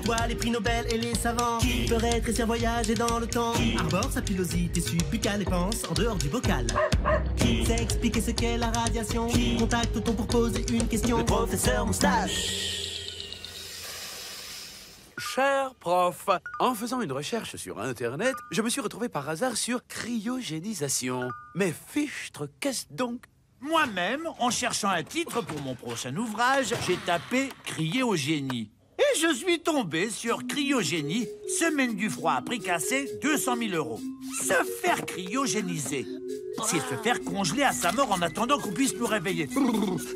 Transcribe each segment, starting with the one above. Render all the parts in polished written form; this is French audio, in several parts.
voit les prix Nobel et les savants. Qui peut rétrécir, voyager dans le temps. Arbore sa pilosité subbuccale et pense en dehors du bocal. Qui sait expliquer ce qu'est la radiation. Contacte-t-on pour poser une question. Le professeur Moustache. Cher prof, en faisant une recherche sur Internet, je me suis retrouvé par hasard sur cryogénisation. Mais fichtre, qu'est-ce donc? Moi-même, en cherchant un titre pour mon prochain ouvrage, j'ai tapé « Crier au génie ». Et je suis tombé sur Cryogénie, semaine du froid à prix cassé, 200 000 €. Se faire cryogéniser, c'est se faire congeler à sa mort en attendant qu'on puisse nous réveiller.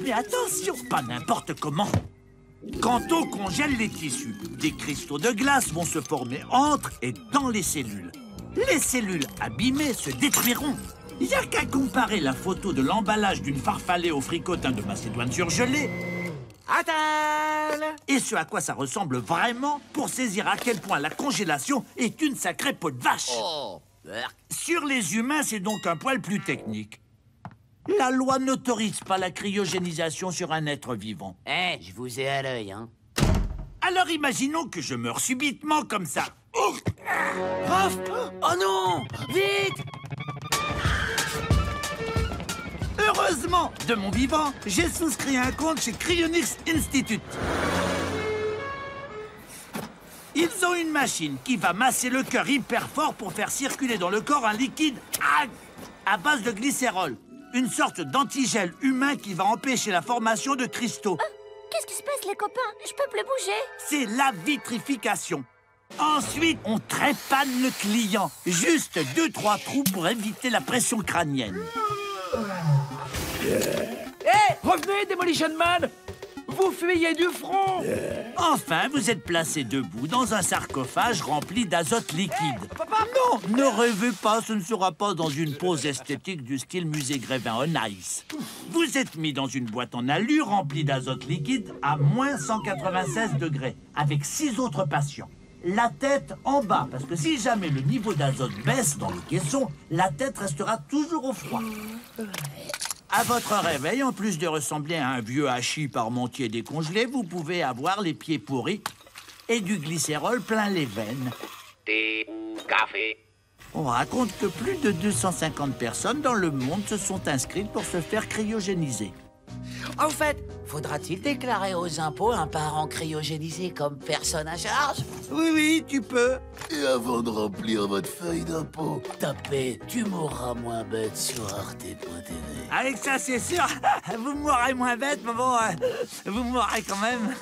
Mais attention, pas n'importe comment. Quand on congèle les tissus, des cristaux de glace vont se former entre et dans les cellules. Les cellules abîmées se détruiront. Il n'y a qu'à comparer la photo de l'emballage d'une farfalée au fricotin de Macédoine surgelée et ce à quoi ça ressemble vraiment pour saisir à quel point la congélation est une sacrée peau de vache. Sur les humains, c'est donc un poil plus technique. La loi n'autorise pas la cryogénisation sur un être vivant. Je vous ai à l'œil, hein. Alors imaginons que je meurs subitement comme ça. Prof! Oh non! Vite! Heureusement, de mon vivant, j'ai souscrit un compte chez Cryonics Institute. Ils ont une machine qui va masser le cœur hyper fort pour faire circuler dans le corps un liquide à base de glycérol. Une sorte d'antigel humain qui va empêcher la formation de cristaux. Qu'est-ce qui se passe, les copains? Je peux plus bouger. C'est la vitrification. Ensuite, on trépane le client. Juste 2-3 trous pour éviter la pression crânienne. Revenez, Demolition Man! Vous fuyez du front! Enfin, vous êtes placé debout dans un sarcophage rempli d'azote liquide. Non, ne rêvez pas, ce ne sera pas dans une pose esthétique du style musée Grévin on Ice. Vous êtes mis dans une boîte en alu remplie d'azote liquide à moins 196 degrés, avec 6 autres patients. La tête en bas, parce que si jamais le niveau d'azote baisse dans le caisson, la tête restera toujours au froid. À votre réveil, en plus de ressembler à un vieux hachis parmentier décongelé, vous pouvez avoir les pieds pourris et du glycérol plein les veines. Thé ou café? On raconte que plus de 250 personnes dans le monde se sont inscrites pour se faire cryogéniser. En fait, faudra-t-il déclarer aux impôts un parent cryogénisé comme personne à charge? Oui, tu peux. Et avant de remplir votre feuille d'impôt, Tapez « Tu mourras moins bête » sur arte.tv. Avec ça, c'est sûr, vous mourrez moins bête, mais bon, vous mourrez quand même.